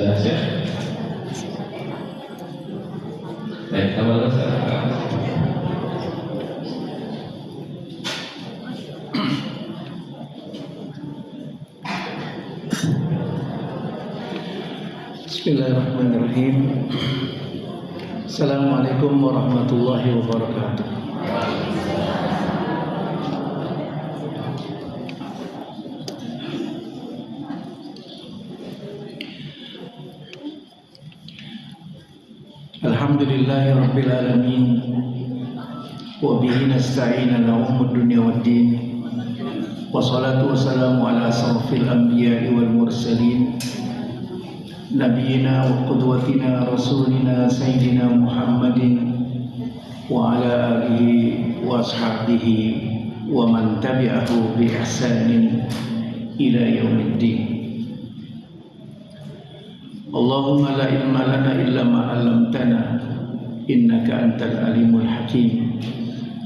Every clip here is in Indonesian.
sudah siap? Baik, kabar sekarang. Bismillahirrahmanirrahim. Assalamualaikum warahmatullahi wabarakatuh. Alhamdulillahi rabbil alamin, wa bihi nasta'in ala umur dunya waddin, wassalatu wassalamu ala asrafil anbiya'i wal mursalin, nabiyina wa qudwatina rasulina sayyidina Muhammadin wa ala alihi wa ashabihi wa man tabi'ahu bi ihsanin ila yaumiddin. Allahumma la ilma lana illa ma 'allamtana innaka antal alimul hakim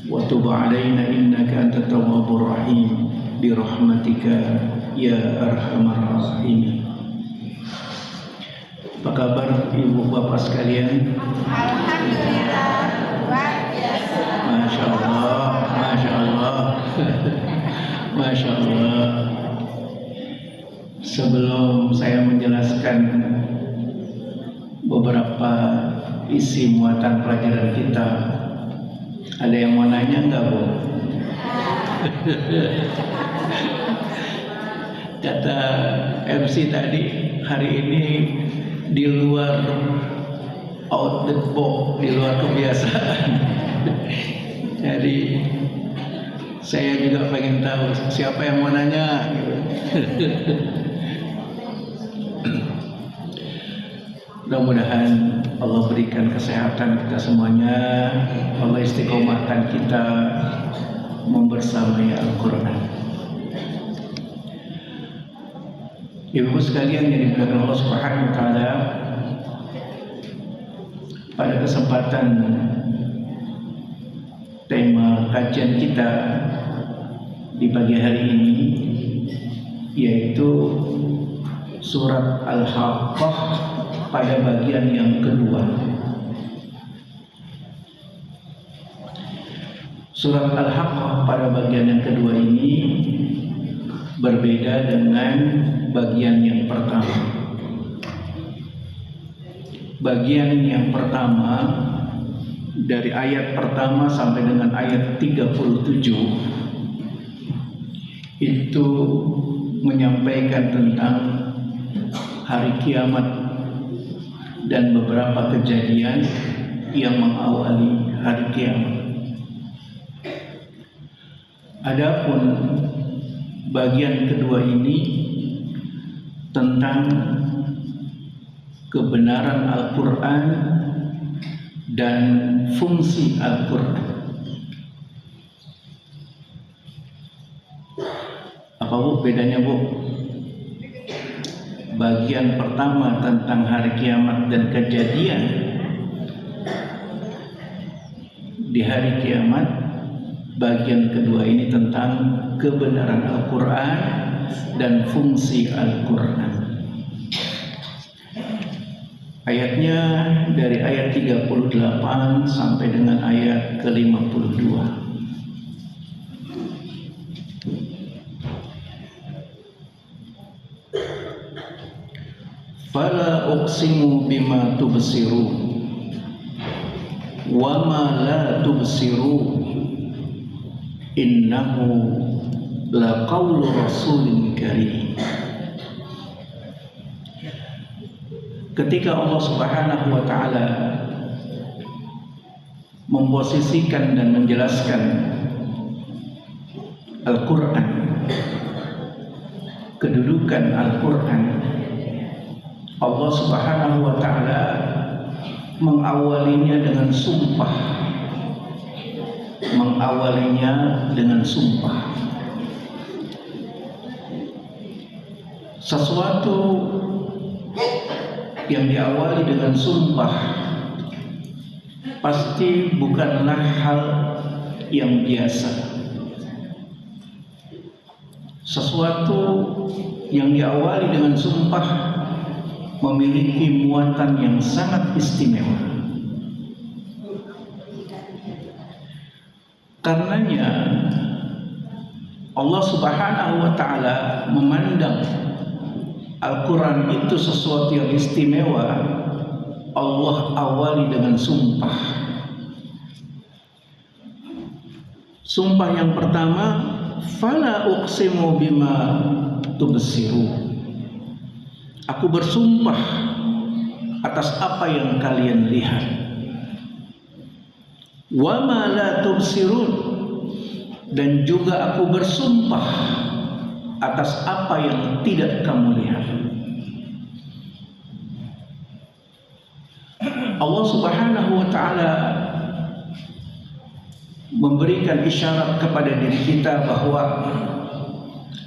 wa tub 'alaina innaka antat tawwabur rahim bi rahmatika ya arhamar rahimin. Apa kabar ibu bapak sekalian? Alhamdulillah, luar biasa. Masya Allah, Masya Allah, Masya Allah. Sebelum saya menjelaskan beberapa isi muatan pelajaran kita, ada yang mau nanya enggak, Bu? Kata MC tadi, hari ini di luar out the box, di luar kebiasaan. Jadi saya juga pengen tahu siapa yang mau nanya. Mudah-mudahan Allah berikan kesehatan kita semuanya, Allah istiqomahkan kita membersamai Al-Quran. Ibu sekalian yang dimuliakan Allah Subhanahu wa Ta'ala, pada kesempatan tema kajian kita di pagi hari ini yaitu surat Al-Haqqah pada bagian yang kedua. Surat Al-Haqqah pada bagian yang kedua ini berbeda dengan bagian yang pertama. Bagian yang pertama dari ayat pertama sampai dengan ayat 37 itu menyampaikan tentang hari kiamat dan beberapa kejadian yang mengawali hari kiamat. Adapun bagian kedua ini tentang kebenaran Al-Quran dan fungsi Al-Quran. Apa Bu bedanya, Bu? Bagian pertama tentang hari kiamat dan kejadian di hari kiamat, bagian kedua ini tentang kebenaran Al-Quran dan fungsi Al-Quran. Ayatnya dari ayat 38 sampai dengan ayat ke-52. Fala uqsimu bima tubsirun wa ma la tubsirun innahu laqawlu rasulin karim. Ketika Allah Subhanahu wa Ta'ala memposisikan dan menjelaskan Al-Quran, kedudukan Al-Quran, Allah Subhanahu wa Ta'ala mengawalinya dengan sumpah. Mengawalinya dengan sumpah. Sesuatu yang diawali dengan sumpah pasti bukanlah hal yang biasa. Sesuatu yang diawali dengan sumpah memiliki muatan yang sangat istimewa. Karenanya Allah Subhanahu wa ta'ala memandang Al-Quran itu sesuatu yang istimewa. Allah awali dengan sumpah. Sumpah yang pertama, fala uqsimu bima tubsiru. Aku bersumpah atas apa yang kalian lihat. Wa ma la tubsirun, dan juga aku bersumpah atas apa yang tidak kamu lihat. Allah Subhanahu wa ta'ala memberikan isyarat kepada diri kita bahwa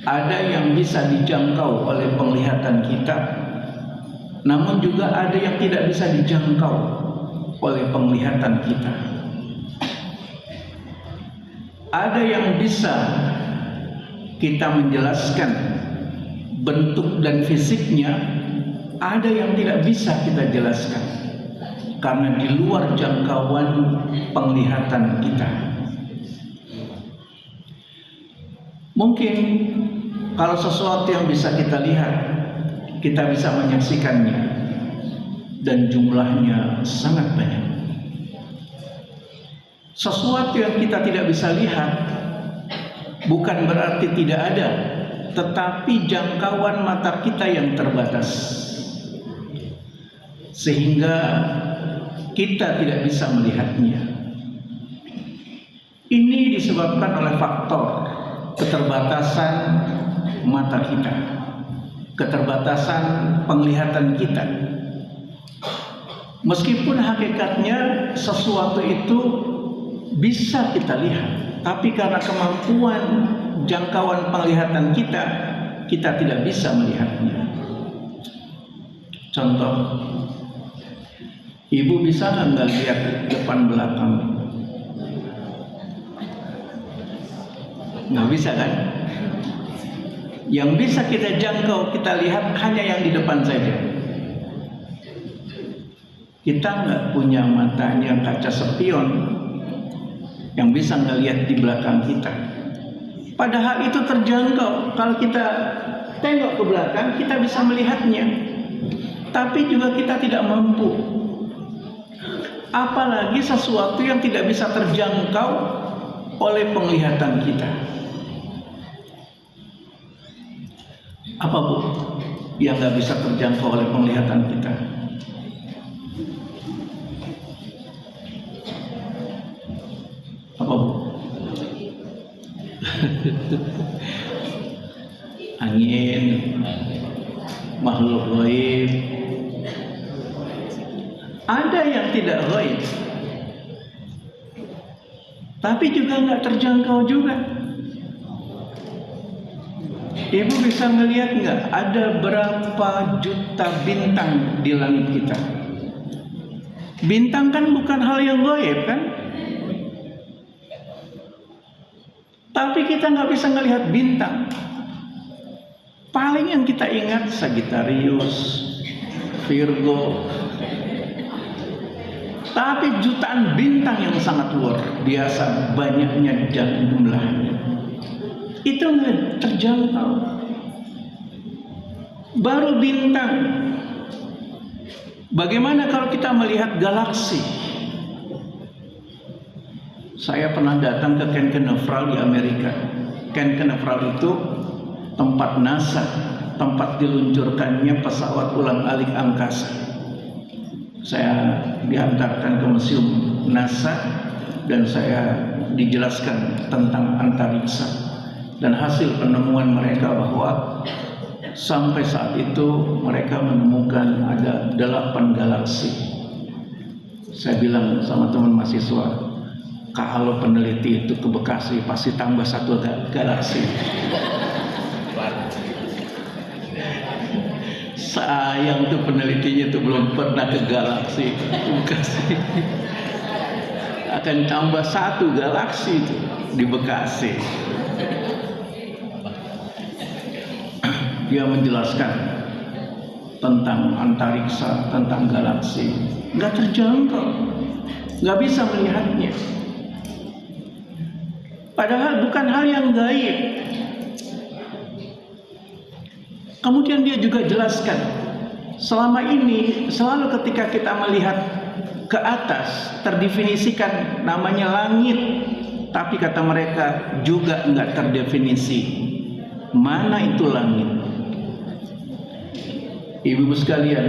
ada yang bisa dijangkau oleh penglihatan kita, namun juga ada yang tidak bisa dijangkau oleh penglihatan kita. Ada yang bisa kita menjelaskan bentuk dan fisiknya, ada yang tidak bisa kita jelaskan karena di luar jangkauan penglihatan kita. Mungkin kalau sesuatu yang bisa kita lihat, kita bisa menyaksikannya, dan jumlahnya sangat banyak. Sesuatu yang kita tidak bisa lihat bukan berarti tidak ada, tetapi jangkauan mata kita yang terbatas, sehingga kita tidak bisa melihatnya. Ini disebabkan oleh faktor keterbatasan mata kita, keterbatasan penglihatan kita. Meskipun hakikatnya sesuatu itu bisa kita lihat, tapi karena kemampuan jangkauan penglihatan kita, kita tidak bisa melihatnya. Contoh, ibu bisa nggak lihat depan belakang? Nggak bisa kan? Yang bisa kita jangkau, kita lihat hanya yang di depan saja. Kita nggak punya matanya kaca spion yang bisa ngelihat di belakang kita. Padahal itu terjangkau. Kalau kita tengok ke belakang, kita bisa melihatnya. Tapi juga kita tidak mampu. Apalagi sesuatu yang tidak bisa terjangkau oleh penglihatan kita. Apa Bu yang nggak bisa terjangkau oleh penglihatan kita? Apa Bu? Angin, makhluk gaib. Ada yang tidak gaib, tapi juga nggak terjangkau juga. Ibu bisa melihat nggak ada berapa juta bintang di langit kita? Bintang kan bukan hal yang gaib kan? Tapi kita nggak bisa melihat bintang. Paling yang kita ingat Sagittarius, Virgo. Tapi jutaan bintang yang sangat luar biasa banyaknya dan jumlahnya, itu nggak terjangkau. Baru bintang. Bagaimana kalau kita melihat galaksi? Saya pernah datang ke Cape Canaveral di Amerika. Cape Canaveral itu tempat NASA, tempat diluncurkannya pesawat ulang-alik angkasa. Saya diantarkan ke museum NASA dan saya dijelaskan tentang antariksa dan hasil penemuan mereka bahwa sampai saat itu mereka menemukan ada 8 galaksi. Saya bilang sama teman mahasiswa, kalau peneliti itu ke Bekasi pasti tambah 1 galaksi. Sayang tuh penelitinya tuh belum pernah ke galaksi Bekasi. Akan tambah 1 galaksi itu di Bekasi. Dia menjelaskan tentang antariksa, tentang galaksi. Nggak terjangkau, nggak bisa melihatnya. Padahal bukan hal yang gaib. Kemudian dia juga jelaskan, selama ini selalu ketika kita melihat ke atas terdefinisikan namanya langit, tapi kata mereka juga nggak terdefinisi mana itu langit. Ibu-ibu sekalian,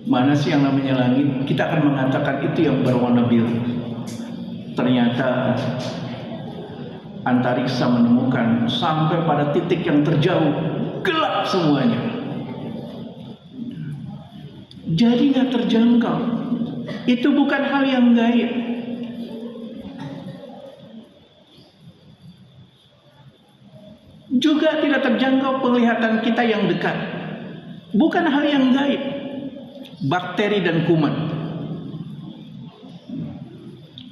mana sih yang namanya langit? Kita akan mengatakan itu yang berwarna biru. Ternyata antariksa menemukan sampai pada titik yang terjauh gelap semuanya. Jadi nggak terjangkau. Itu bukan hal yang gaib. Juga tidak terjangkau penglihatan kita yang dekat. Bukan hal yang gaib. Bakteri dan kuman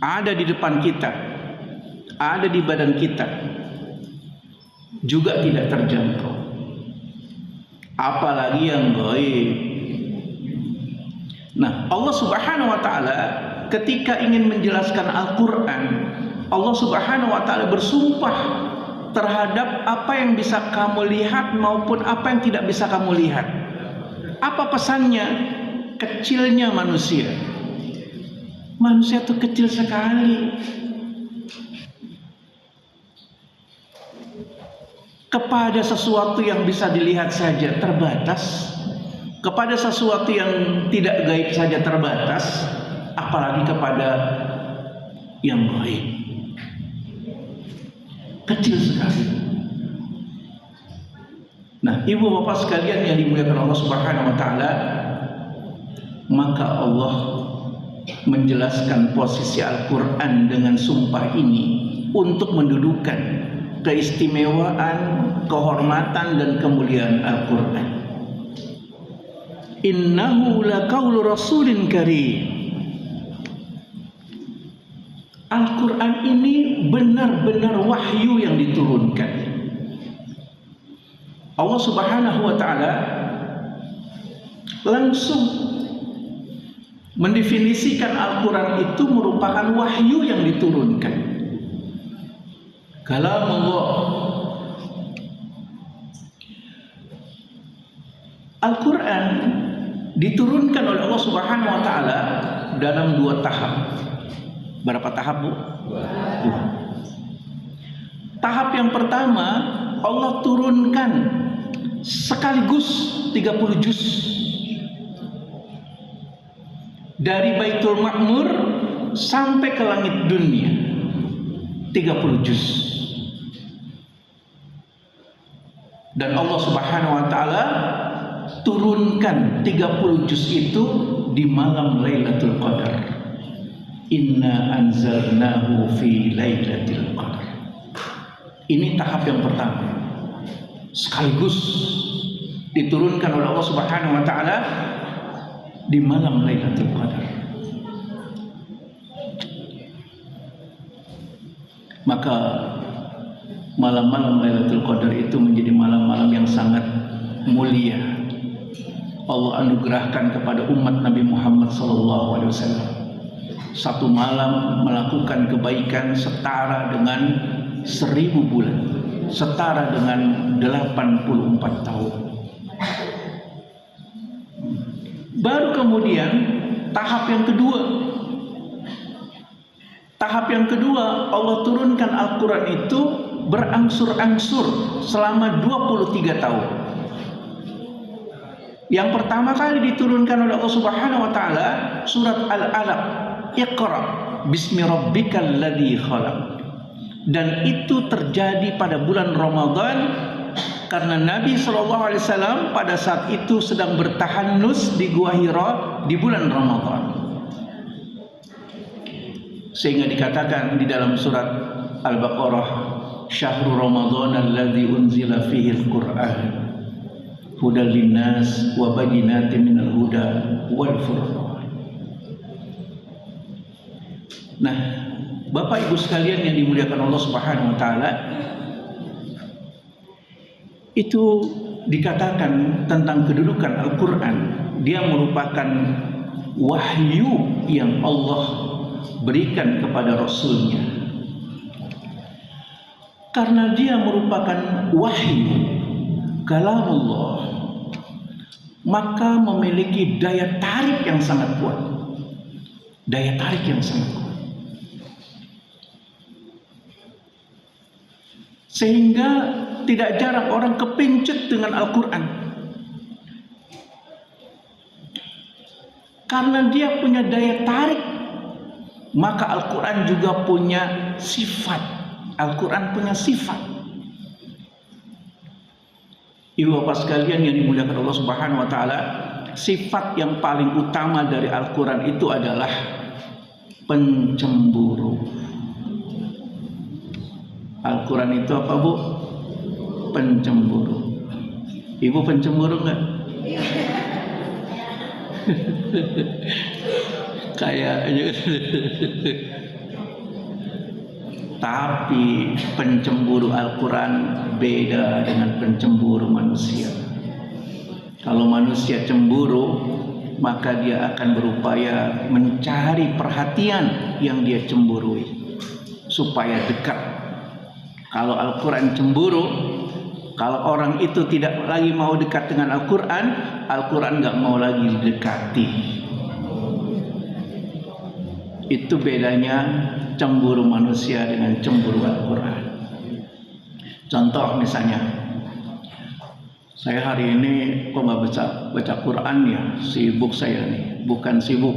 ada di depan kita, ada di badan kita, juga tidak terjangkau. Apalagi yang gaib. Nah, Allah Subhanahu wa taala ketika ingin menjelaskan Al-Qur'an, Allah Subhanahu wa taala bersumpah terhadap apa yang bisa kamu lihat maupun apa yang tidak bisa kamu lihat. Apa pesannya? Kecilnya manusia. Manusia itu kecil sekali. Kepada sesuatu yang bisa dilihat saja terbatas, kepada sesuatu yang tidak gaib saja terbatas, apalagi kepada yang gaib. Kecil sekali. Nah, ibu bapak sekalian yang dimuliakan Allah Subhanahu wa taala, maka Allah menjelaskan posisi Al-Quran dengan sumpah ini untuk mendudukan keistimewaan, kehormatan dan kemuliaan Al-Quran. Innahu laqaulu rasulin karim. Al-Quran ini benar-benar wahyu yang diturunkan. Allah Subhanahu wa taala langsung mendefinisikan Al-Quran itu merupakan wahyu yang diturunkan. Kalamullah. Al-Quran diturunkan oleh Allah Subhanahu wa taala dalam 2 tahap. Berapa tahap, Bu? 2. Tahap yang pertama Allah turunkan sekaligus 30 juz. Dari Baitul Ma'mur sampai ke langit dunia 30 juz. Dan Allah Subhanahu wa taala turunkan 30 juz itu di malam Lailatul Qadar. Inna anzalnahu fi Lailatul Qadar. Ini tahap yang pertama. Sekaligus diturunkan oleh Allah Subhanahu wa taala di malam Lailatul Qadar. Maka malam-malam Lailatul Qadar itu menjadi malam-malam yang sangat mulia. Allah anugerahkan kepada umat Nabi Muhammad SAW satu malam melakukan kebaikan setara dengan 1000 bulan, setara dengan 84 tahun. Baru kemudian tahap yang kedua. Tahap yang kedua Allah turunkan Al-Quran itu berangsur-angsur selama 23 tahun. Yang pertama kali diturunkan oleh Allah Subhanahu wa taala surat Al-Alaq, Iqra bismi rabbikal ladzi khalaq. Dan itu terjadi pada bulan Ramadan karena Nabi SAW pada saat itu sedang bertahanus di Gua Hira di bulan Ramadan. Sehingga dikatakan di dalam surat Al-Baqarah, Syahrul Ramadan alladzi unzila fihi al-Qur'an hudal linnas wa bayyinatin minal huda wal furqan. Nah, Bapak Ibu sekalian yang dimuliakan Allah Subhanahu wa taala, itu dikatakan tentang kedudukan Al-Quran, dia merupakan wahyu yang Allah berikan kepada Rasulnya. Karena dia merupakan wahyu kalamullah, maka memiliki daya tarik yang sangat kuat. Daya tarik yang sangat kuat. Sehingga tidak jarang orang kepincut dengan Al-Quran. Karena dia punya daya tarik, maka Al-Quran juga punya sifat. Al-Quran punya sifat. Ibu bapak sekalian yang dimuliakan Allah Subhanahu wa taala, sifat yang paling utama dari Al-Quran itu adalah pencemburu. Al-Quran itu apa, Bu? Pencemburu. Ibu pencemburu enggak? Kayaknya. Tapi pencemburu Al-Quran beda dengan pencemburu manusia. Kalau manusia cemburu, maka dia akan berupaya mencari perhatian yang dia cemburui supaya dekat. Kalau Al-Quran cemburu, kalau orang itu tidak lagi mau dekat dengan Al-Quran, Al-Quran nggak mau lagi didekati. Itu bedanya cemburu manusia dengan cemburu Al-Quran. Contoh misalnya, saya hari ini kok nggak baca Quran ya, sibuk saya nih. Bukan sibuk,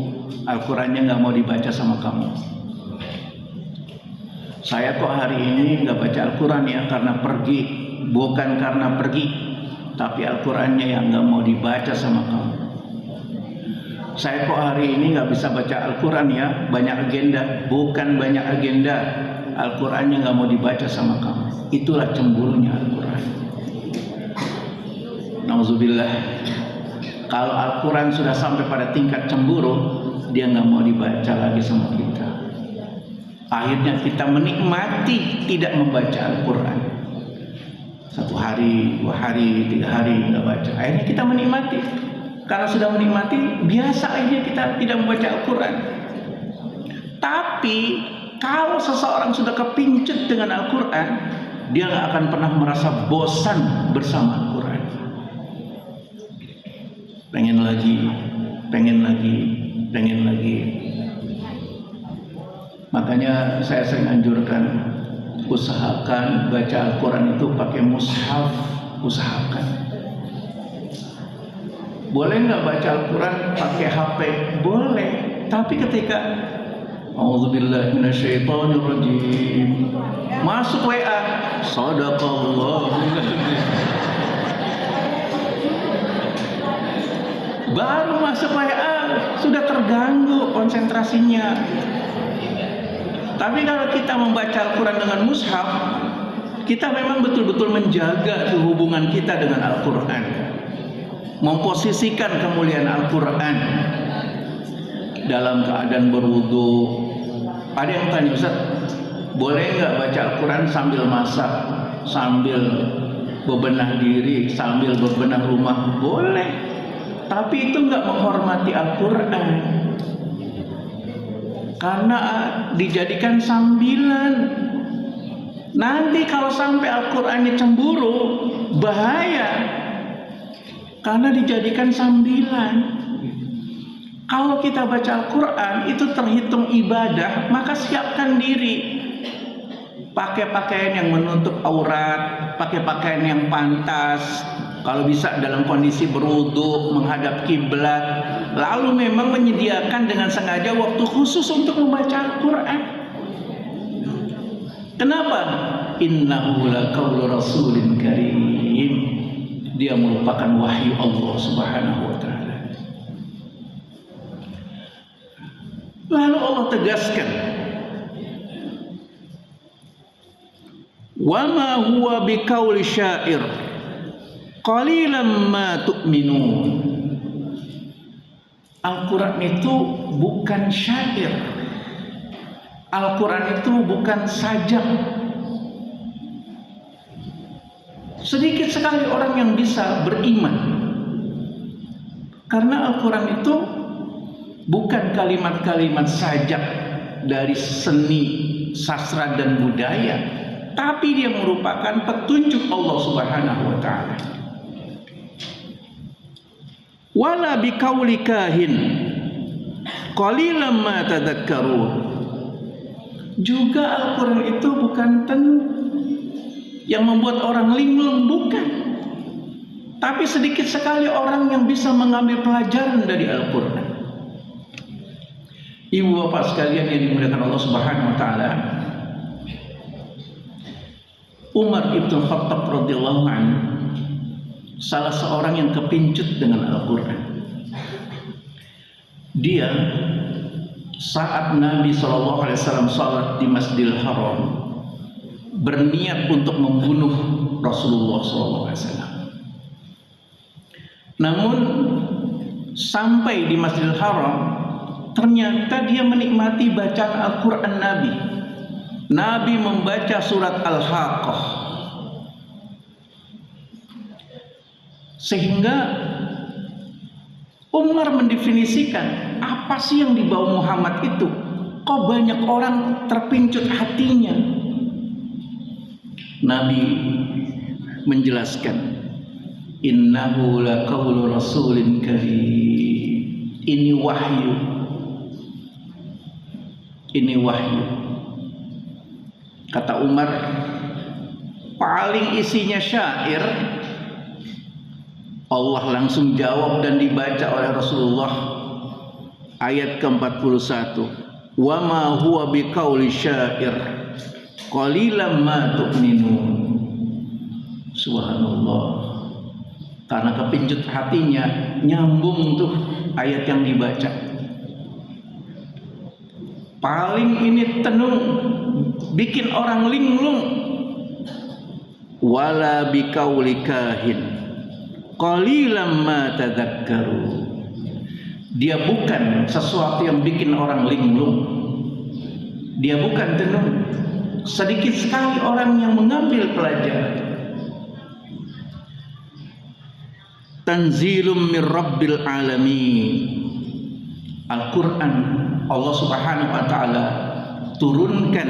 Al-Qurannya nggak mau dibaca sama kamu. Saya kok hari ini nggak baca Al-Quran ya karena pergi. Bukan karena pergi, tapi Al-Qurannya yang nggak mau dibaca sama kamu. Saya kok hari ini nggak bisa baca Al-Quran ya, banyak agenda. Bukan banyak agenda, Al-Qurannya nggak mau dibaca sama kamu. Itulah cemburunya Al-Quran. Nauzubillah. Kalau Al-Quran sudah sampai pada tingkat cemburu, dia nggak mau dibaca lagi sama kita. Akhirnya kita menikmati tidak membaca Al-Quran. 1 hari, 2 hari, 3 hari nggak baca. Akhirnya kita menikmati. Karena sudah menikmati, biasa akhirnya kita tidak membaca Al-Quran. Tapi kalau seseorang sudah kepincut dengan Al-Quran, dia nggak akan pernah merasa bosan bersama Al-Quran. Pengen lagi, pengen lagi, pengen lagi. Makanya saya sering anjurkan, usahakan baca Al-Quran itu pakai mushaf, usahakan. Boleh nggak baca Al-Quran pakai HP? Boleh. Tapi ketika A'udzubillahi minasyaitonirrajim, masuk WA, Shadaqallah, baru masuk WA sudah terganggu konsentrasinya. Tapi kalau kita membaca Al-Quran dengan mushaf, kita memang betul-betul menjaga hubungan kita dengan Al-Quran, memposisikan kemuliaan Al-Quran dalam keadaan berwudu. Ada yang tanya, Ustaz, boleh nggak baca Al-Quran sambil masak, sambil bebenah diri, sambil bebenah rumah? Boleh, tapi itu nggak menghormati Al-Quran, karena dijadikan sambilan. Nanti kalau sampai Al-Qurannya cemburu, bahaya, karena dijadikan sambilan. Kalau kita baca Al-Quran itu terhitung ibadah, maka siapkan diri. Pakai pakaian yang menutup aurat, pakai pakaian yang pantas. Kalau bisa dalam kondisi berwudu, menghadap kiblat. Lalu memang menyediakan dengan sengaja waktu khusus untuk membaca Al-Quran. Kenapa? Innahu laqaulu rasulin karim. Dia merupakan wahyu Allah Subhanahu wa ta'ala. Lalu Allah tegaskan, wa ma huwa biqauli syair qalilan ma tu'minun. Al-Quran itu bukan syair. Al-Quran itu bukan sajak. Sedikit sekali orang yang bisa beriman, karena Al-Quran itu bukan kalimat-kalimat sajak dari seni, sastra dan budaya, tapi dia merupakan petunjuk Allah Subhanahu wa taala. Wala biqauli kahin qalilan ma tadhakkarun. Juga Al-Quran itu bukan yang membuat orang linglung, bukan. Tapi sedikit sekali orang yang bisa mengambil pelajaran dari Al-Quran. Ibu bapak sekalian yang dimuliakan Allah Subhanahu wa taala, Umar ibn Khattab radhiyallahu anhu salah seorang yang kepincut dengan Al-Quran. Dia saat Nabi SAW salat di Masjidil Haram berniat untuk membunuh Rasulullah SAW. Namun sampai di Masjidil Haram, ternyata dia menikmati bacaan Al-Quran Nabi. Nabi membaca surat Al-Haqqah, sehingga Umar mendefinisikan, apa sih yang dibawa Muhammad itu? Kok banyak orang terpincut hatinya? Nabi menjelaskan, innahu laqaulu rasulin karim. Ini wahyu. Ini wahyu. Kata Umar, paling isinya syair. Allah langsung jawab dan dibaca oleh Rasulullah ayat ke-41. Wa ma huwa biqauli syair qalilan ma tu'minun. Subhanallah. Karena kepincut hatinya, nyambung tuh ayat yang dibaca. Paling ini tenung, bikin orang linglung. Wala biqauli kahin qalilan ma tadhakkarun. Dia bukan sesuatu yang bikin orang linglung. Dia bukan tenung. Sedikit sekali orang yang mengambil pelajaran. Tanzilum mir rabbil alamin. Al-Quran Allah Subhanahu wa taala turunkan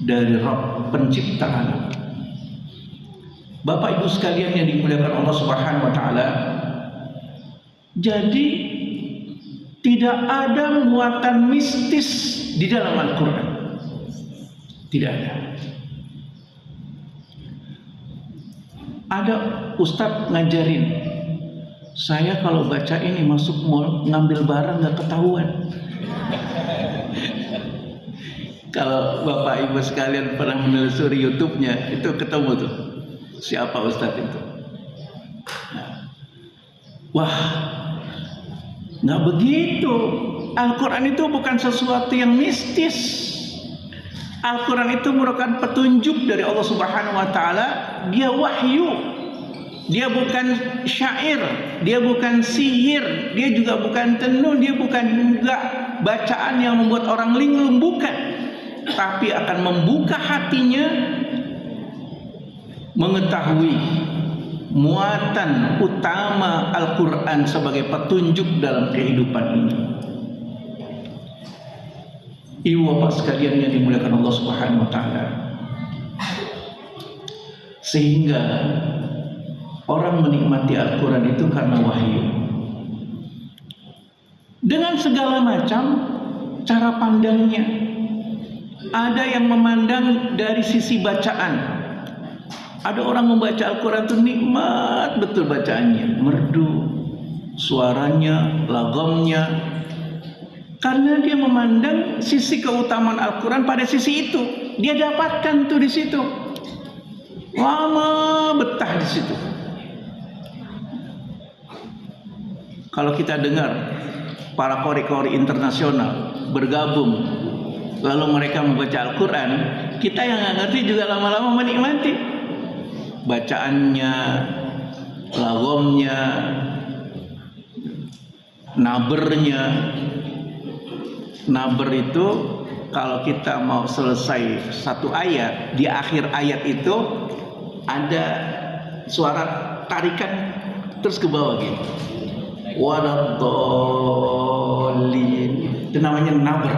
dari Rabb pencipta alam. Bapak Ibu sekalian yang dimuliakan Allah Subhanahu wa taala, jadi tidak ada muatan mistis di dalam Al-Quran. Tidak ada. Ada ustadz ngajarin, saya kalau baca ini masuk mall ngambil barang nggak ketahuan. Kalau Bapak Ibu sekalian pernah menelusuri YouTube-nya, itu ketemu tuh siapa ustadz itu. Wah, nggak begitu. Al-Quran itu bukan sesuatu yang mistis. Al-Quran itu merupakan petunjuk dari Allah Subhanahu wa taala. Dia wahyu. Dia bukan syair, dia bukan sihir, dia juga bukan tenun, dia bukan juga bacaan yang membuat orang linglung, bukan. Tapi akan membuka hatinya mengetahui muatan utama Al-Quran sebagai petunjuk dalam kehidupan ini. Ibu bapak sekalian yang dimuliakan Allah Subhanahu wa taala, sehingga orang menikmati Al-Quran itu karena wahyu. Dengan segala macam cara pandangnya. Ada yang memandang dari sisi bacaan. Ada orang membaca Al-Quran itu nikmat betul bacaannya, merdu, suaranya, lagamnya. Karena dia memandang sisi keutamaan Al-Quran pada sisi itu. Dia dapatkan tuh di situ. Lama betah di situ. Kalau kita dengar para qori-qori internasional bergabung, lalu mereka membaca Al-Quran, kita yang nggak ngerti juga lama-lama menikmati bacaannya, lagomnya, nabernya. Naber itu kalau kita mau selesai satu ayat, di akhir ayat itu ada suara tarikan terus ke bawah gitu. Waladdallin, itu namanya nabr.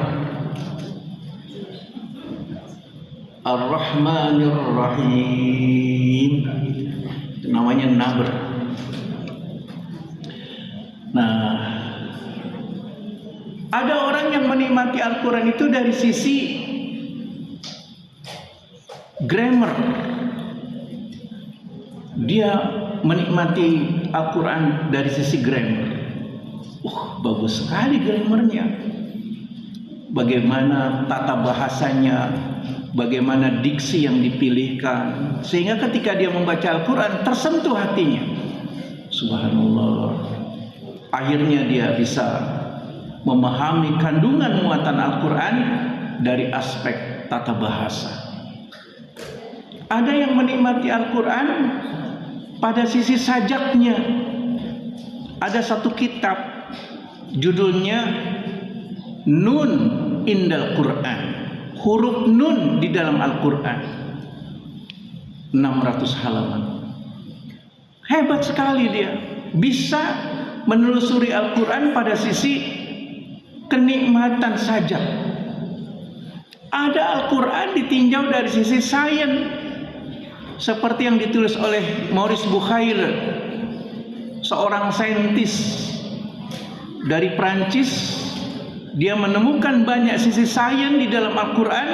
Ar-Rahmanir Rahim, itu namanya nabr. Nah, ada orang yang menikmati Al-Quran itu dari sisi grammar. Dia menikmati Al-Quran dari sisi grammar. Bagus sekali grammarnya. Bagaimana tata bahasanya, bagaimana diksi yang dipilihkan, sehingga ketika dia membaca Al-Quran tersentuh hatinya. Subhanallah. Akhirnya dia bisa memahami kandungan muatan Al-Quran dari aspek tata bahasa. Ada yang menikmati Al-Quran pada sisi sajaknya. Ada satu kitab judulnya Nun Indal Quran, huruf nun di dalam Al-Quran, 600 halaman. Hebat sekali dia, bisa menelusuri Al-Quran pada sisi kenikmatan sajak. Ada Al-Quran ditinjau dari sisi sains, seperti yang ditulis oleh Maurice Bucaille, seorang saintis dari Prancis. Dia menemukan banyak sisi sains di dalam Al-Quran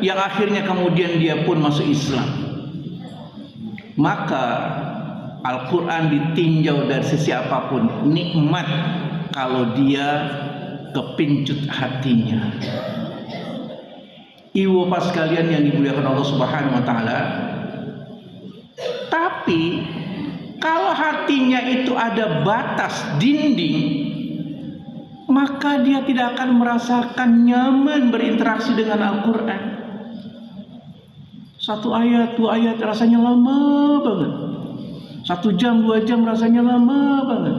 yang akhirnya kemudian dia pun masuk Islam. Maka Al-Quran ditinjau dari sisi apapun nikmat kalau dia kepincut hatinya. Ibu bapak sekalian yang dimuliakan Allah Subhanahu wa taala. Tapi kalau hatinya itu ada batas dinding, maka dia tidak akan merasakan nyaman berinteraksi dengan Al-Quran. Satu ayat, dua ayat rasanya lama banget. 1 jam, 2 jam rasanya lama banget.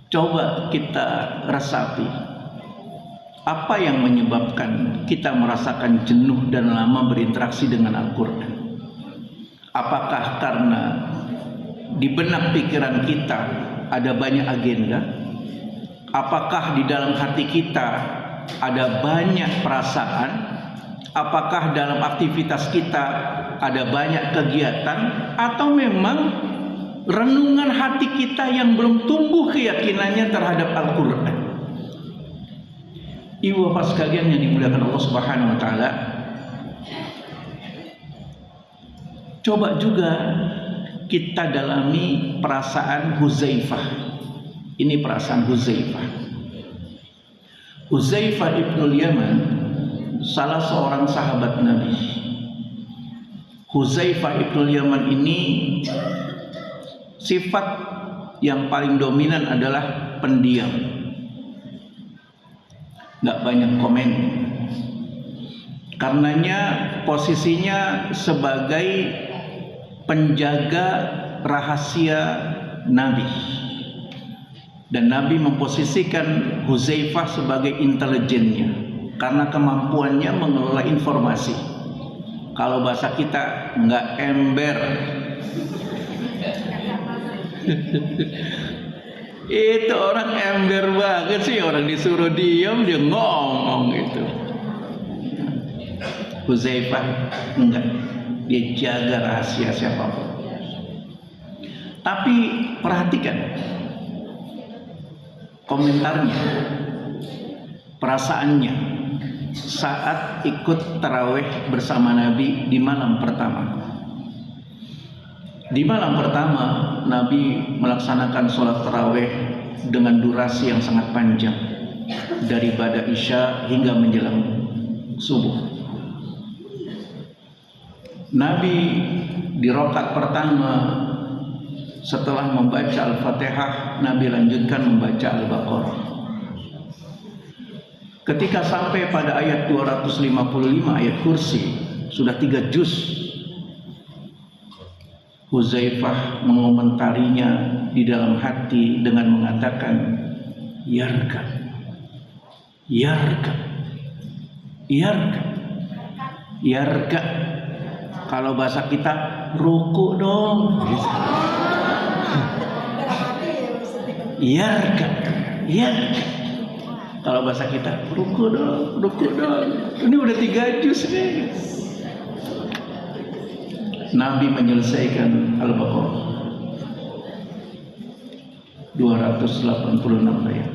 Coba kita resapi, apa yang menyebabkan kita merasakan jenuh dan lama berinteraksi dengan Al-Quran? Apakah karena di benak pikiran kita ada banyak agenda? Apakah di dalam hati kita ada banyak perasaan? Apakah dalam aktivitas kita ada banyak kegiatan? Atau memang renungan hati kita yang belum tumbuh keyakinannya terhadap Al-Quran? Ibu bapak sekalian yang dimuliakan Allah Subhanahu wa taala, coba juga kita dalami perasaan Huzaifah. Ini perasaan Huzaifah. Huzaifah ibnul Yaman, salah seorang sahabat Nabi. Huzaifah ibnul Yaman ini sifat yang paling dominan adalah pendiam, nggak banyak komen. Karenanya posisinya sebagai penjaga rahasia Nabi, dan Nabi memposisikan Huzaifah sebagai intelijennya karena kemampuannya mengelola informasi. Kalau bahasa kita nggak ember. Itu orang ember banget sih, orang disuruh diam dia ngomong gitu. Huzaifah enggak, dia jaga rahasia siapapun. Tapi perhatikan komentarnya, perasaannya saat ikut tarawih bersama Nabi di malam pertama. Di malam pertama Nabi melaksanakan sholat tarawih dengan durasi yang sangat panjang, dari ba'da isya hingga menjelang subuh. Nabi di rakaat pertama setelah membaca Al-Fatihah, Nabi lanjutkan membaca Al-Baqarah. Ketika sampai pada ayat 255 ayat kursi, sudah 3 juz, Huzaifah mengomentarinya di dalam hati dengan mengatakan, yarka, yarka, yarka, yarka. Kalau bahasa kita, ruku dong. Yarka. Kalau bahasa kita, ruku dong. Ini udah 3 juz nih. Nabi menyelesaikan Al-Baqarah 286 ayat.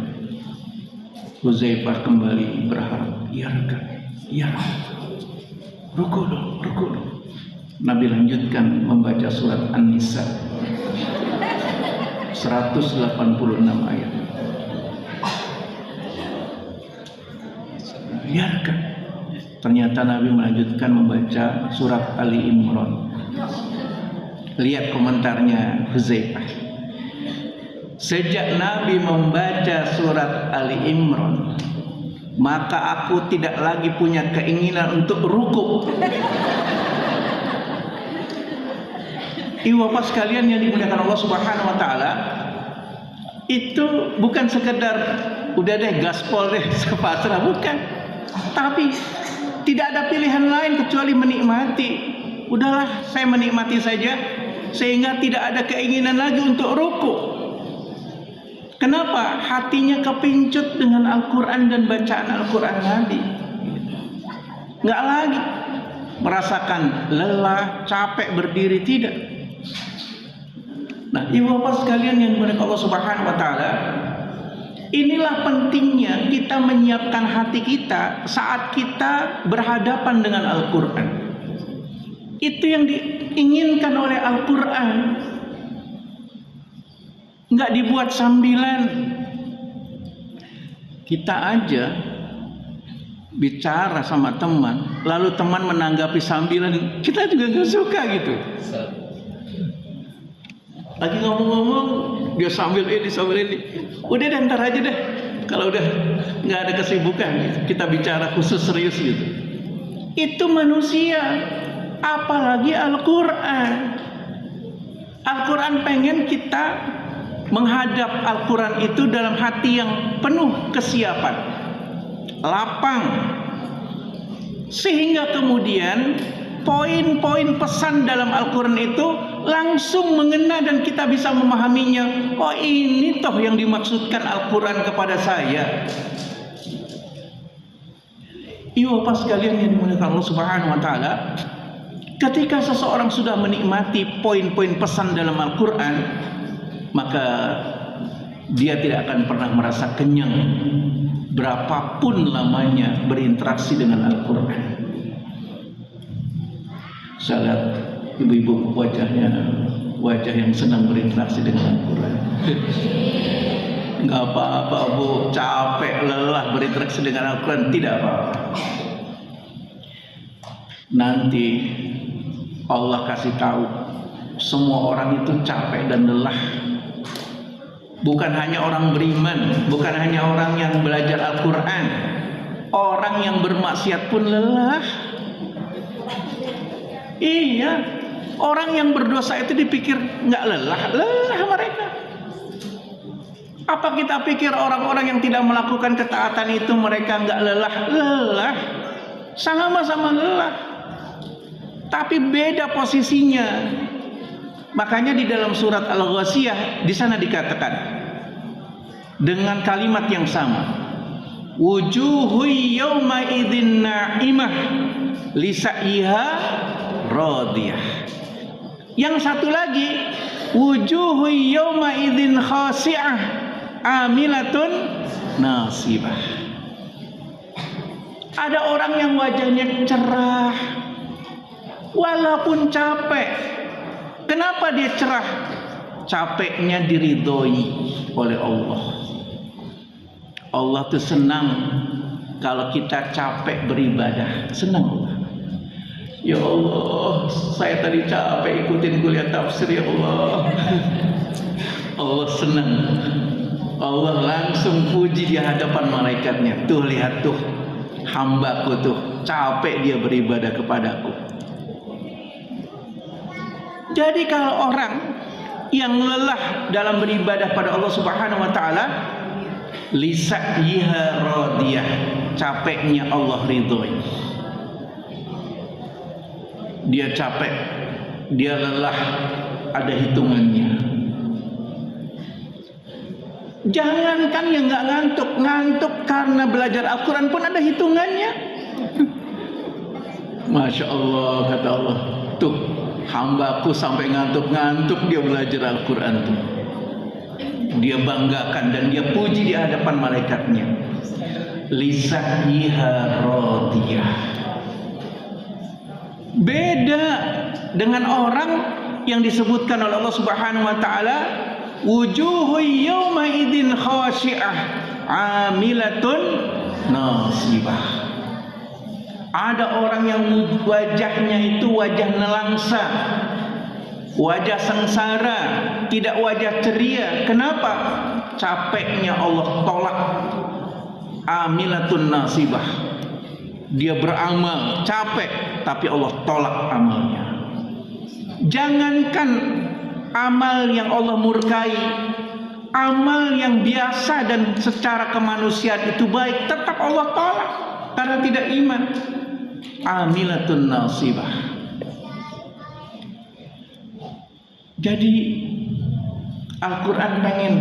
Huzaifah kembali berharap, yarka. Ruku dong. Nabi lanjutkan membaca surat An-Nisa 186 ayat. Yarka. Ternyata Nabi melanjutkan membaca surat Ali Imran. Lihat komentarnya Huzaifah. Sejak Nabi membaca surat Ali Imran, maka aku tidak lagi punya keinginan untuk ruku. Ibu bapak sekalian yang dimuliakan Allah Subhanahu wa taala, itu bukan sekedar udah deh gaspol deh sepasrah, bukan. Tapi tidak ada pilihan lain kecuali menikmati. Udahlah, saya menikmati saja sehingga tidak ada keinginan lagi untuk ruku. Kenapa? Hatinya kepincut dengan Al-Quran dan bacaan Al-Quran Nabi. Nggak lagi merasakan lelah, capek berdiri, tidak. Nah, ibu bapak sekalian yang dimuliakan Allah Subhanahu wa taala, inilah pentingnya kita menyiapkan hati kita saat kita berhadapan dengan Al-Quran. Itu yang diinginkan oleh Al-Quran. Nggak dibuat sambilan. Kita aja bicara sama teman, lalu teman menanggapi sambilan, kita juga nggak suka gitu. Lagi ngomong-ngomong, dia sambil ini. Udah deh, ntar aja deh. Kalau udah nggak ada kesibukan, kita bicara khusus serius gitu. Itu manusia, apalagi Al-Quran. Al-Quran pengen kita menghadap Al-Quran itu dalam hati yang penuh kesiapan, lapang, sehingga kemudian poin-poin pesan dalam Al-Quran itu langsung mengena dan kita bisa memahaminya. Oh, ini toh yang dimaksudkan Al-Quran kepada saya. Ibu bapak sekalian yang dimuliakan Allah Subhanahu wa taala, ketika seseorang sudah menikmati poin-poin pesan dalam Al-Quran, maka dia tidak akan pernah merasa kenyang berapapun lamanya berinteraksi dengan Al-Quran. Saya lihat ibu-ibu wajahnya wajah yang senang berinteraksi dengan Al-Quran. Nggak apa-apa bu, capek lelah berinteraksi dengan Al-Quran, tidak apa-apa. Nanti Allah kasih tahu semua orang itu capek dan lelah. Bukan hanya orang beriman, bukan hanya orang yang belajar Al-Quran, orang yang bermaksiat pun lelah. Iya, orang yang berdosa itu dipikir nggak lelah mereka. Apa kita pikir orang-orang yang tidak melakukan ketaatan itu mereka nggak lelah? Lelah, sama-sama lelah. Tapi beda posisinya. Makanya di dalam surat Al-Ghasyiyah di sana dikatakan dengan kalimat yang sama, wujuhu yawma idzin na'imah lisaiha radiyah. Yang satu lagi, wujuhu yawma idzin khasi'ah amilatun nasibah. Ada orang yang wajahnya cerah walaupun capek. Kenapa dia cerah? Capeknya diridhoi oleh Allah. Allah tuh senang kalau kita capek beribadah. Senang. Ya Allah, saya tadi capek ikutin kuliah tafsir, ya Allah. Allah senang. Allah langsung puji di hadapan malaikatnya. Tuh lihat tuh, hambaku tuh capek dia beribadah kepadaku. Jadi kalau orang yang lelah dalam beribadah pada Allah Subhanahu wa taala, lisaiha radiyah, capeknya Allah ridhoi. dia capek, dia lelah, ada hitungannya. Jangankan yang nggak ngantuk, ngantuk karena belajar Al-Quran pun ada hitungannya. Masya Allah, kata Allah, tuh hambaku sampai ngantuk-ngantuk dia belajar Al-Quran tuh. Dia banggakan dan dia puji di hadapan malaikatnya. Lisaiha radiyah. Beda dengan orang yang disebutkan oleh Allah Subhanahu wa taala, wujuhu yawma idzin khashi'ah amilatun nasibah. Ada orang yang wajahnya itu wajah nelangsa, wajah sengsara, tidak wajah ceria. Kenapa? Capeknya Allah tolak. Amilatun nasibah. Dia beramal, capek, tapi Allah tolak amalnya. Jangankan amal yang Allah murkai, amal yang biasa dan secara kemanusiaan itu baik, tetap Allah tolak karena tidak iman. Amilatun nasibah. Jadi Al-Quran pengen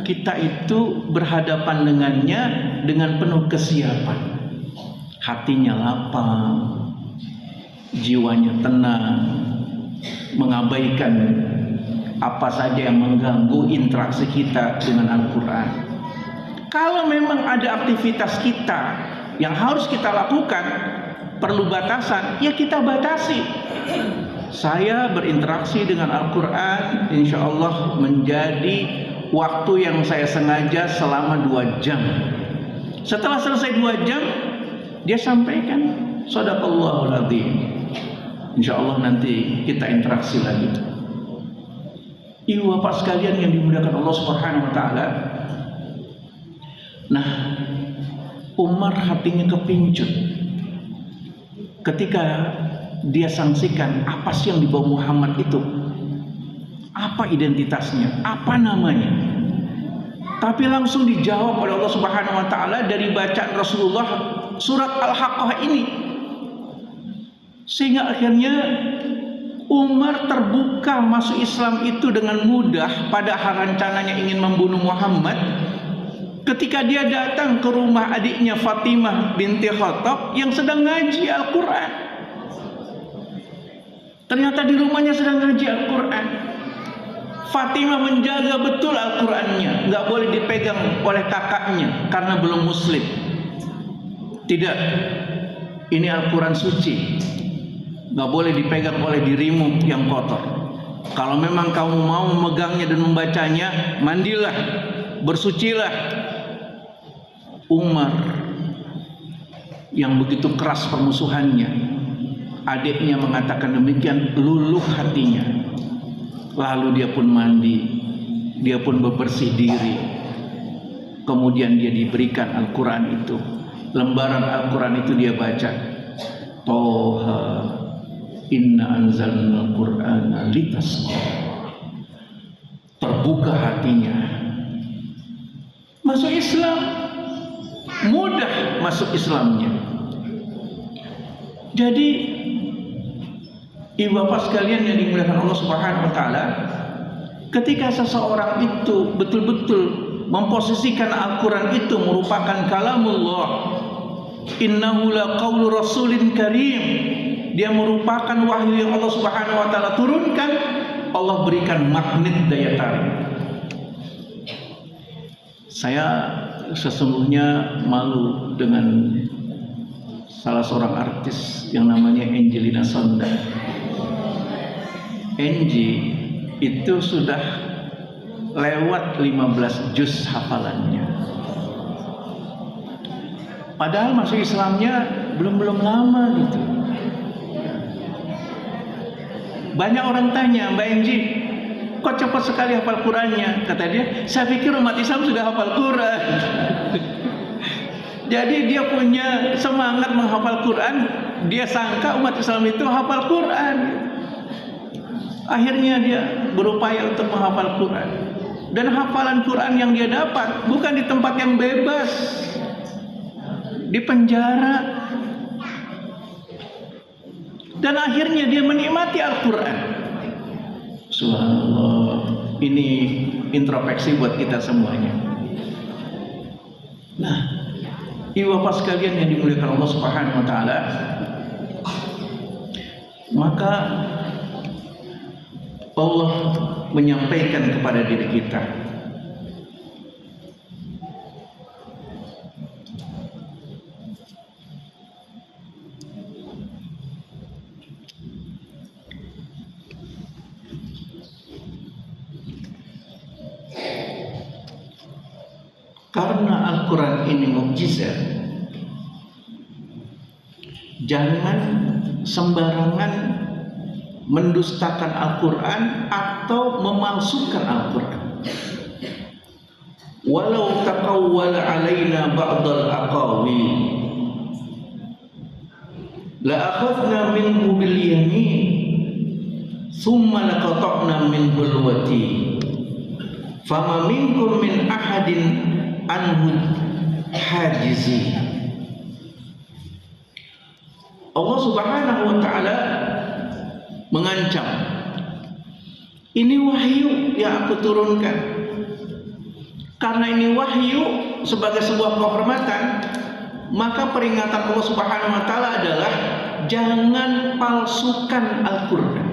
kita itu berhadapan dengannya dengan penuh kesiapan. Hatinya lapang, jiwanya tenang, mengabaikan apa saja yang mengganggu interaksi kita dengan Al-Quran. Kalau memang ada aktivitas kita yang harus kita lakukan, perlu batasan, ya kita batasi. Saya berinteraksi dengan Al-Quran insya Allah menjadi waktu yang saya sengaja selama 2 jam. Setelah selesai 2 jam, dia sampaikan Shadaqallahul Adzim. Insya Allah nanti kita interaksi lagi. Ibu bapak sekalian yang dimuliakan Allah Subhanahu wa taala. Nah, Umar hatinya kepincut ketika dia saksikan apa sih yang dibawa Muhammad itu, apa identitasnya, apa namanya. Tapi langsung dijawab oleh Allah Subhanahu wa taala dari bacaan Rasulullah surat Al-Haqqah ini. Sehingga akhirnya Umar terbuka masuk Islam itu dengan mudah, padahal rencananya ingin membunuh Muhammad. Ketika dia datang ke rumah adiknya Fatimah binti Khattab yang sedang ngaji Al-Quran. Ternyata di rumahnya sedang ngaji Al-Quran. Fatimah menjaga betul Al-Qurannya, nggak boleh dipegang oleh kakaknya karena belum muslim. Tidak, ini Al-Quran suci, nggak boleh dipegang oleh dirimu yang kotor. Kalau memang kamu mau memegangnya dan membacanya, mandilah, bersucilah. Umar yang begitu keras permusuhannya, adiknya mengatakan demikian, luluh hatinya. Lalu dia pun mandi, dia pun bebersih diri. Kemudian dia diberikan Al-Quran itu, lembaran Al-Quran itu dia baca. Toha inna anzalna al-Qur'ana litasqa. Terbuka hatinya, masuk Islam, mudah masuk Islamnya. Jadi ibu bapak sekalian yang dimuliakan Allah Subhanahu wa taala, ketika seseorang itu betul-betul memposisikan Al-Quran itu merupakan kalamullah, innahu laqaulu rasulin karim, dia merupakan wahyu yang Allah Subhanahu wa taala turunkan, Allah berikan magnet daya tarik. Saya sesungguhnya malu dengan salah seorang artis yang namanya Angelina Sondakh. Angie itu sudah lewat 15 juz hafalannya. Padahal masuk Islamnya belum lama gitu. Banyak orang tanya, Mbak Angie, kok cepat sekali hafal Qurannya? Kata dia, saya pikir umat Islam sudah hafal Quran. Jadi dia punya semangat menghafal Quran, dia sangka umat Islam itu hafal Quran. Akhirnya dia berupaya untuk menghafal Quran. Dan hafalan Quran yang dia dapat bukan di tempat yang bebas, di penjara. dan akhirnya dia menikmati Al-Quran. Subhanallah, ini introspeksi buat kita semuanya. Nah, ibu bapak sekalian yang dimuliakan Allah Subhanahu wa taala, maka Allah menyampaikan kepada diri kita, karena Al-Quran ini mukjizat, jangan sembarangan mendustakan Al-Quran atau memalsukan Al-Quran. Walau taqawwala alaina ba'dal aqawil la akhadna minhu bil yamin thumma laqata'na minhu al-watin fama minkum min ahadin anhu hajizi. Allah Subhanahu wa taala mengancam, ini wahyu yang aku turunkan. Karena ini wahyu sebagai sebuah kehormatan, maka peringatan Allah Subhanahu wa taala adalah jangan palsukan Al-Qur'an.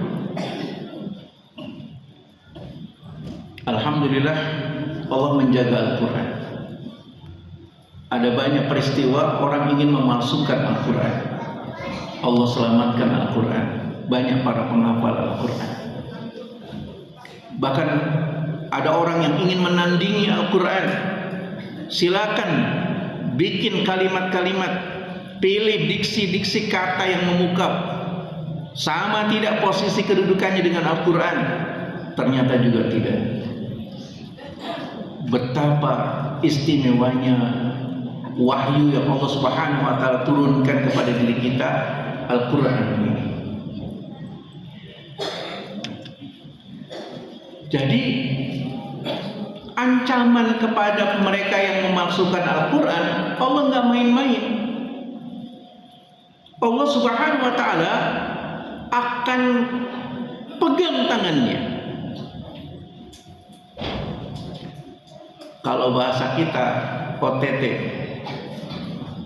Alhamdulillah Allah menjaga Al-Qur'an. Ada banyak peristiwa orang ingin memalsukan Al-Qur'an. Allah selamatkan Al-Qur'an. Banyak para penghafal Al-Quran. Bahkan ada orang yang ingin menandingi Al-Quran. Silakan bikin kalimat-kalimat, pilih diksi-diksi kata yang memukau. Sama tidak posisi kedudukannya dengan Al-Quran? Ternyata juga tidak. Betapa istimewanya wahyu yang Allah Subhanahu wa taala turunkan kepada diri kita, Al-Quran ini. Jadi ancaman kepada mereka yang memalsukan Al-Quran, Allah nggak main-main. Allah Subhanahu wa taala akan pegang tangannya. Kalau bahasa kita OTT,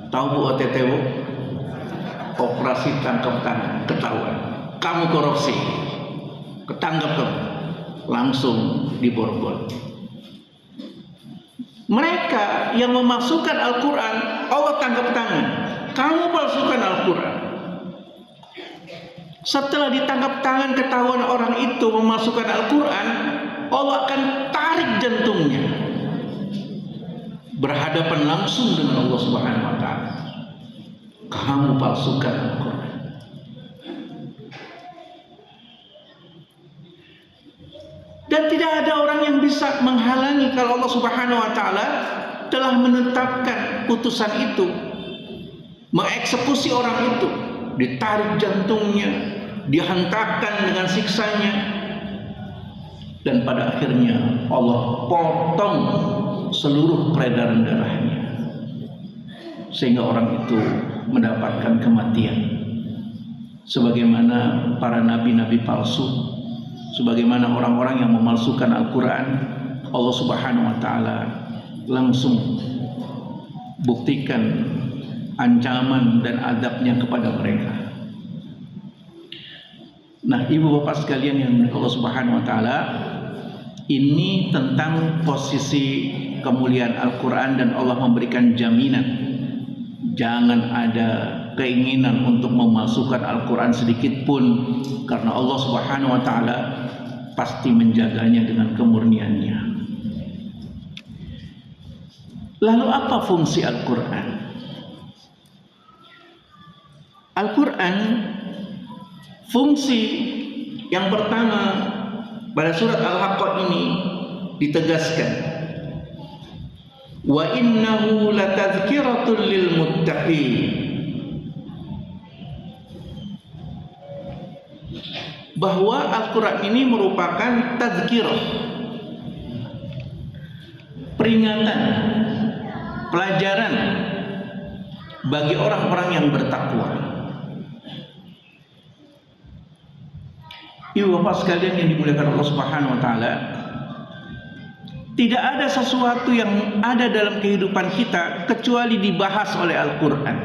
tahu Bu OTT Bu? Operasi tangkap tangan, ketahuan kamu korupsi, ketangkap kamu, langsung diborgol. Mereka yang memasukkan Al-Quran, Allah tangkap tangan. Kamu palsukan Al-Quran. Setelah ditangkap tangan, ketahuan orang itu memasukkan Al-Quran, Allah akan tarik jantungnya, berhadapan langsung dengan Allah Subhanahu wa taala. Kamu palsukan Al-Quran. Dan tidak ada orang yang bisa menghalangi kalau Allah Subhanahu wa taala telah menetapkan putusan itu, mengeksekusi orang itu, ditarik jantungnya, dihentakkan dengan siksanya, dan pada akhirnya Allah potong seluruh peredaran darahnya, sehingga orang itu mendapatkan kematian. Sebagaimana para nabi-nabi palsu, sebagaimana orang-orang yang memalsukan Al-Quran, Allah Subhanahu wa taala langsung buktikan ancaman dan adabnya kepada mereka. Nah, ibu bapak sekalian yang Allah Subhanahu wa taala, ini tentang posisi kemuliaan Al-Quran, dan Allah memberikan jaminan jangan ada keinginan untuk memasukkan Al-Quran sedikit pun, karena Allah Subhanahu wa taala pasti menjaganya dengan kemurniannya. Lalu apa fungsi Al-Quran? Al-Quran fungsi yang pertama pada surat Al-Haqqah ini ditegaskan, wa innahu latadzkiratun lil muttaqin, bahwa Al-Quran ini merupakan tadzkirah, peringatan, pelajaran bagi orang-orang yang bertakwa. Bapak sekalian yang dimuliakan Allah Subhanahu wa taala, tidak ada sesuatu yang ada dalam kehidupan kita kecuali dibahas oleh Al-Quran.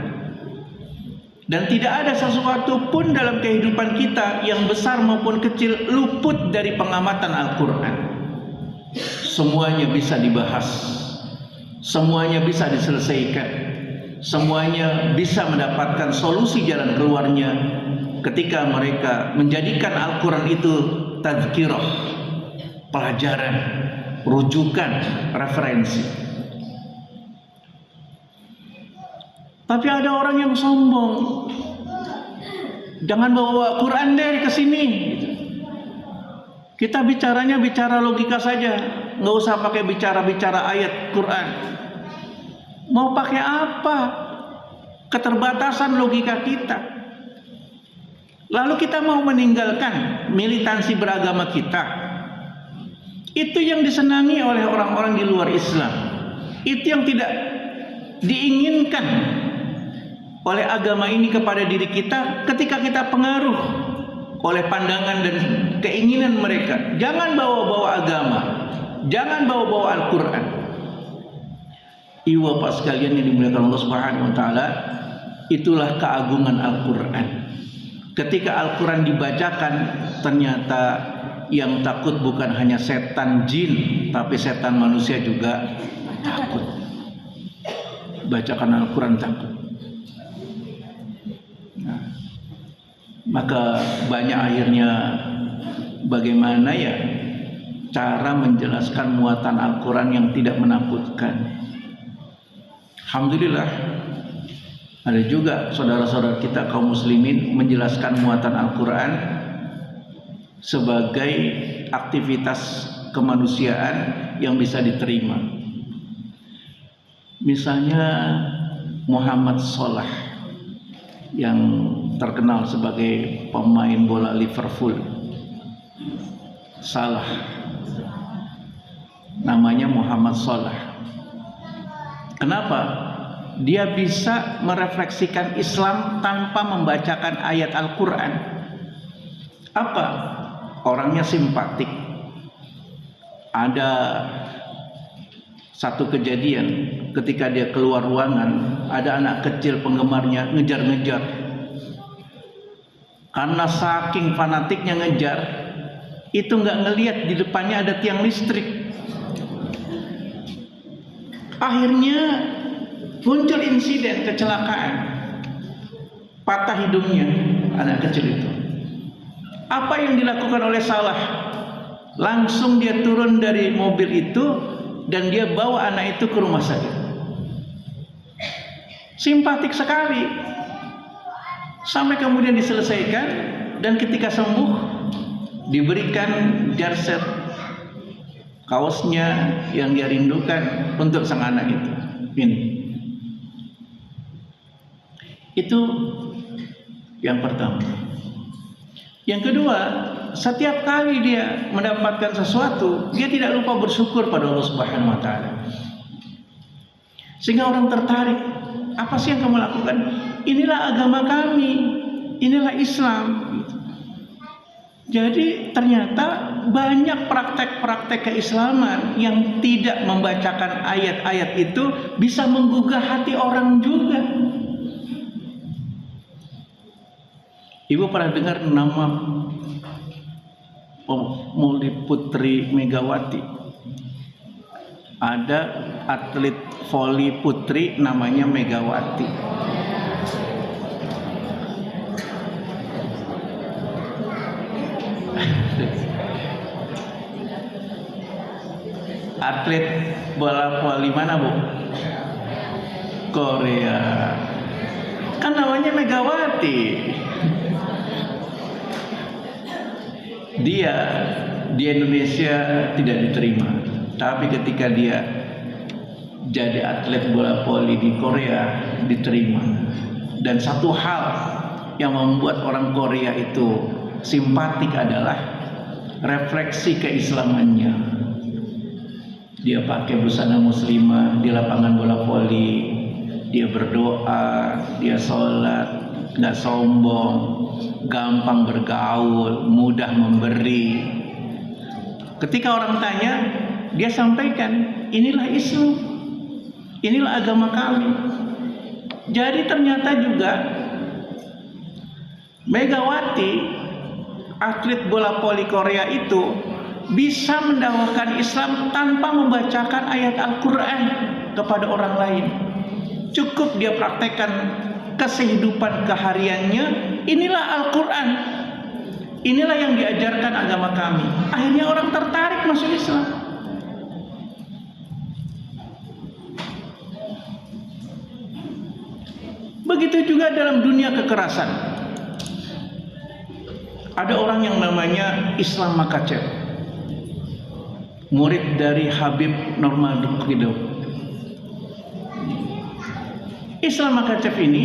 Dan tidak ada sesuatu pun dalam kehidupan kita yang besar maupun kecil luput dari pengamatan Al-Quran. Semuanya bisa dibahas, semuanya bisa diselesaikan, semuanya bisa mendapatkan solusi jalan keluarnya ketika mereka menjadikan Al-Quran itu tazkirah, pelajaran, rujukan, referensi. Tapi ada orang yang sombong, jangan bawa Quran deh ke sini. Kita bicaranya bicara logika saja, nggak usah pakai bicara ayat Quran. Mau pakai apa? Keterbatasan logika kita. Lalu kita mau meninggalkan militansi beragama kita. Itu yang disenangi oleh orang-orang di luar Islam. Itu yang tidak diinginkan oleh agama ini kepada diri kita ketika kita pengaruh oleh pandangan dan keinginan mereka. Jangan bawa-bawa agama, jangan bawa-bawa Al-Quran. Ibu bapak sekalian yang dimuliakan Allah Subhanahu wa taala, itulah keagungan Al-Quran. Ketika Al-Quran dibacakan, ternyata yang takut bukan hanya setan jin, tapi setan manusia juga takut. Bacakan Al-Quran takut. Nah, maka banyak akhirnya bagaimana ya cara menjelaskan muatan Al-Quran yang tidak menakutkan. Alhamdulillah ada juga saudara-saudara kita kaum muslimin menjelaskan muatan Al-Quran sebagai aktivitas kemanusiaan yang bisa diterima. Misalnya Muhammad Salah yang terkenal sebagai pemain bola Liverpool. Salah, namanya Muhammad Salah. Kenapa? Dia bisa merefleksikan Islam tanpa membacakan ayat Al-Quran. Apa? Orangnya simpatik. Ada satu kejadian ketika dia keluar ruangan, ada anak kecil penggemarnya ngejar-ngejar. Karena saking fanatiknya ngejar, itu nggak ngelihat di depannya ada tiang listrik. Akhirnya muncul insiden kecelakaan, patah hidungnya anak kecil itu. Apa yang dilakukan oleh Salah? Langsung dia turun dari mobil itu dan dia bawa anak itu ke rumah sakit. Simpatik sekali. Sampai kemudian diselesaikan dan ketika sembuh diberikan jersey, kaosnya yang dia rindukan untuk sang anak itu. Ini. Itu yang pertama. Yang kedua, setiap kali dia mendapatkan sesuatu, dia tidak lupa bersyukur pada Allah Subhanahu wa taala. Sehingga orang tertarik, apa sih yang kamu lakukan? Inilah agama kami, inilah Islam. Jadi ternyata banyak praktek-praktek keislaman yang tidak membacakan ayat-ayat itu bisa menggugah hati orang juga. Ibu pernah dengar nama Muli Putri Megawati? Ada atlet voli putri namanya Megawati. Atlet bola voli mana, Bu? Korea. Kan namanya Megawati. Dia di Indonesia tidak diterima, tapi ketika dia jadi atlet bola voli di Korea diterima. Dan satu hal yang membuat orang Korea itu simpatik adalah refleksi keislamannya. Dia pakai busana muslimah di lapangan bola voli, dia berdoa, dia sholat, nggak sombong, gampang bergaul, mudah memberi. Ketika orang tanya, dia sampaikan, inilah Islam, inilah agama kami. Jadi ternyata juga Megawati, atlet bola voli Korea itu bisa mendakwakan Islam tanpa membacakan ayat Al-Quran kepada orang lain. Cukup dia praktekkan kehidupan kehariannya, inilah Al-Quran, inilah yang diajarkan agama kami. Akhirnya orang tertarik masuk Islam. Begitu juga dalam dunia kekerasan. Ada orang yang namanya Islam Makassar, murid dari Habib Nurmagomedov. Islam Makassar ini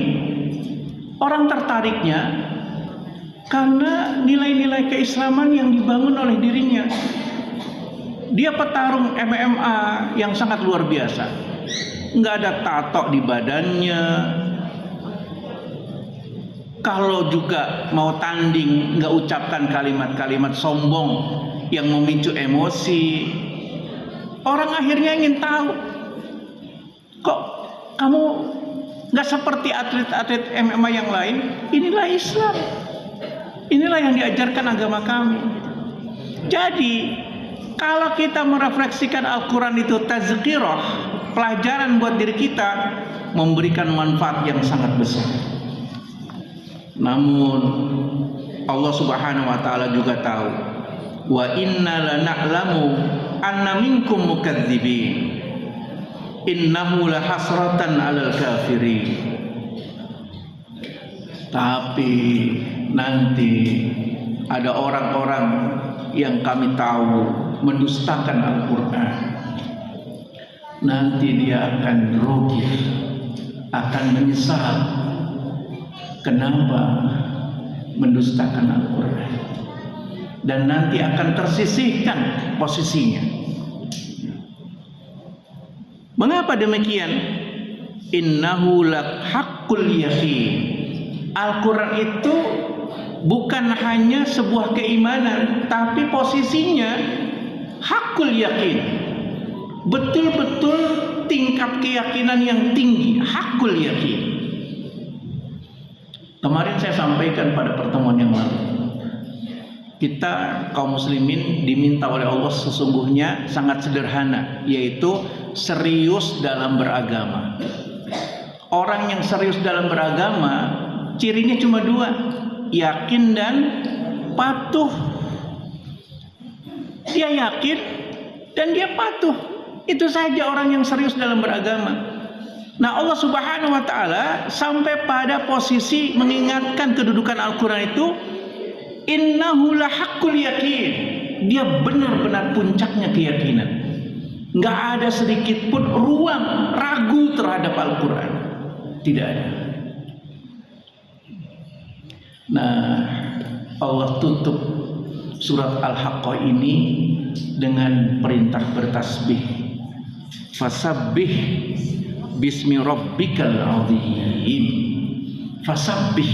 orang tertariknya karena nilai-nilai keislaman yang dibangun oleh dirinya. Dia petarung MMA yang sangat luar biasa. Nggak ada tato di badannya. Kalau juga mau tanding, nggak ucapkan kalimat-kalimat sombong yang memicu emosi. Orang akhirnya ingin tahu, kok kamu nggak seperti atlet-atlet MMA yang lain? Inilah Islam, inilah yang diajarkan agama kami. Jadi kalau kita merefleksikan Al-Quran itu tazkirah, pelajaran buat diri kita, memberikan manfaat yang sangat besar. Namun Allah Subhanahu wa taala juga tahu, wa inna lana'lamu anna minkum mukadzibin innahu lahasratan 'alal kafirin. Tapi nanti ada orang-orang yang kami tahu mendustakan Al-Quran. Nanti dia akan rugi, akan menyesal. Kenapa mendustakan Al-Quran? Dan nanti akan tersisihkan posisinya. Mengapa demikian? Innahu haqqul yaqin. Al-Quran itu bukan hanya sebuah keimanan, tapi posisinya haqqul yaqin. Betul-betul tingkat keyakinan yang tinggi, haqqul yaqin. Kemarin saya sampaikan pada pertemuan yang lalu, kita kaum muslimin diminta oleh Allah sesungguhnya sangat sederhana, yaitu serius dalam beragama. Orang yang serius dalam beragama cirinya cuma dua, yakin dan patuh. Dia yakin dan dia patuh. Itu saja orang yang serius dalam beragama. Nah, Allah Subhanahu wa taala sampai pada posisi mengingatkan kedudukan Al-Quran itu, innahu lahaqqul yaqin. Dia benar-benar puncaknya keyakinan. Nggak ada sedikit pun ruang ragu terhadap Al-Quran. Tidak ada. Nah, Allah tutup surat Al-Haqqah ini dengan perintah bertasbih. Fasabbih bismi rabbikal azim. Fasabbih,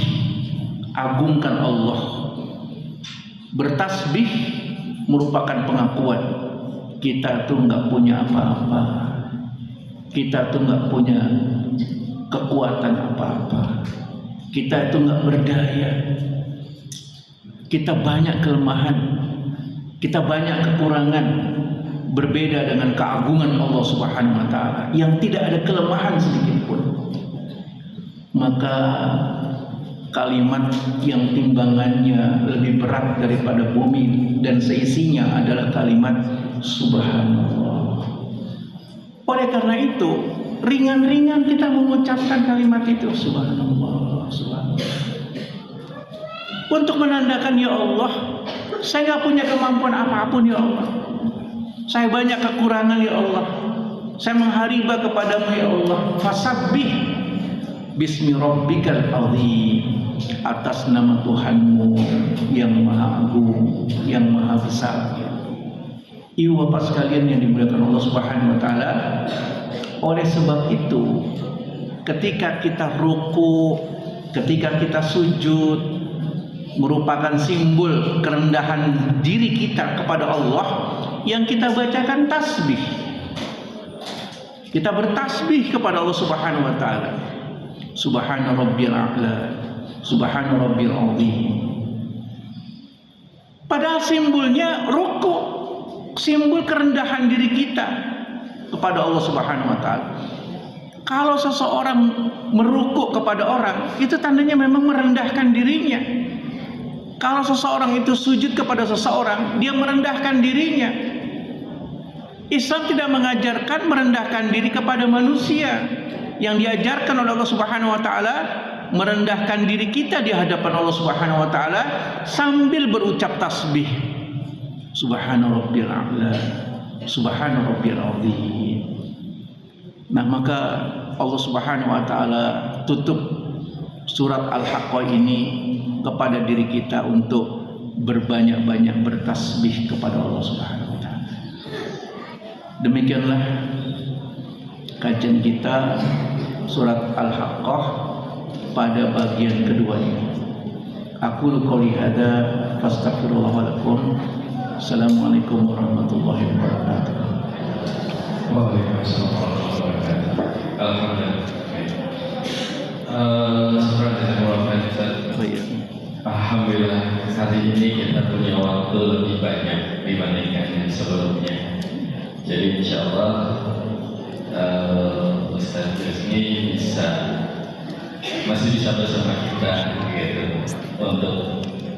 agungkan Allah. Bertasbih merupakan pengakuan kita tuh nggak punya apa-apa, kita tuh nggak punya kekuatan apa-apa, kita itu nggak berdaya, kita banyak kelemahan, kita banyak kekurangan. Berbeda dengan keagungan Allah Subhanahu wa taala yang tidak ada kelemahan sedikit pun. Maka kalimat yang timbangannya lebih berat daripada bumi dan seisinya adalah kalimat subhanallah. Oleh karena itu, ringan-ringan kita mengucapkan kalimat itu, subhanallah, subhanallah. Untuk menandakan, ya Allah, saya nggak punya kemampuan apapun, ya Allah. Saya banyak kekurangan, ya Allah. Saya mengharibah kepadamu, ya Allah. Fasabbih bismi rabbikal azim. Atas nama Tuhanmu yang maha agung, yang maha besar. Ibu bapak sekalian yang dimuliakan Allah Subhanahu wa taala, oleh sebab itu ketika kita ruku, ketika kita sujud, merupakan simbol kerendahan diri kita kepada Allah, yang kita bacakan tasbih. Kita bertasbih kepada Allah Subhanahu wa taala. Subhana rabbiyal a'la, subhana rabbil azim. Padahal simbolnya ruku, simbol kerendahan diri kita kepada Allah Subhanahu wa taala. Kalau seseorang merukuk kepada orang, itu tandanya memang merendahkan dirinya. Kalau seseorang itu sujud kepada seseorang, dia merendahkan dirinya. Islam tidak mengajarkan merendahkan diri kepada manusia. Yang diajarkan oleh Allah Subhanahu wa taala merendahkan diri kita di hadapan Allah Subhanahu wa taala sambil berucap tasbih. Subhana rabbil a'la, subhana rabbil azim. Nah, maka Allah Subhanahu wa taala tutup surat Al-Haqqah ini kepada diri kita untuk berbanyak-banyak bertasbih kepada Allah Subhanahu wa taala. Demikianlah kajian kita surat Al-Haqqah pada bagian kedua ini. Aku qouli hadza fastaghfirullah wa lakum. Assalamualaikum warahmatullahi wabarakatuh. Waalaikumsalam warahmatullahi wabarakatuh. Alhamdulillah. Alhamdulillah hari ini kita punya waktu lebih banyak dibandingkan yang sebelumnya. Jadi insya Allah Ustaz Yusni masih bisa bersama kita gitu untuk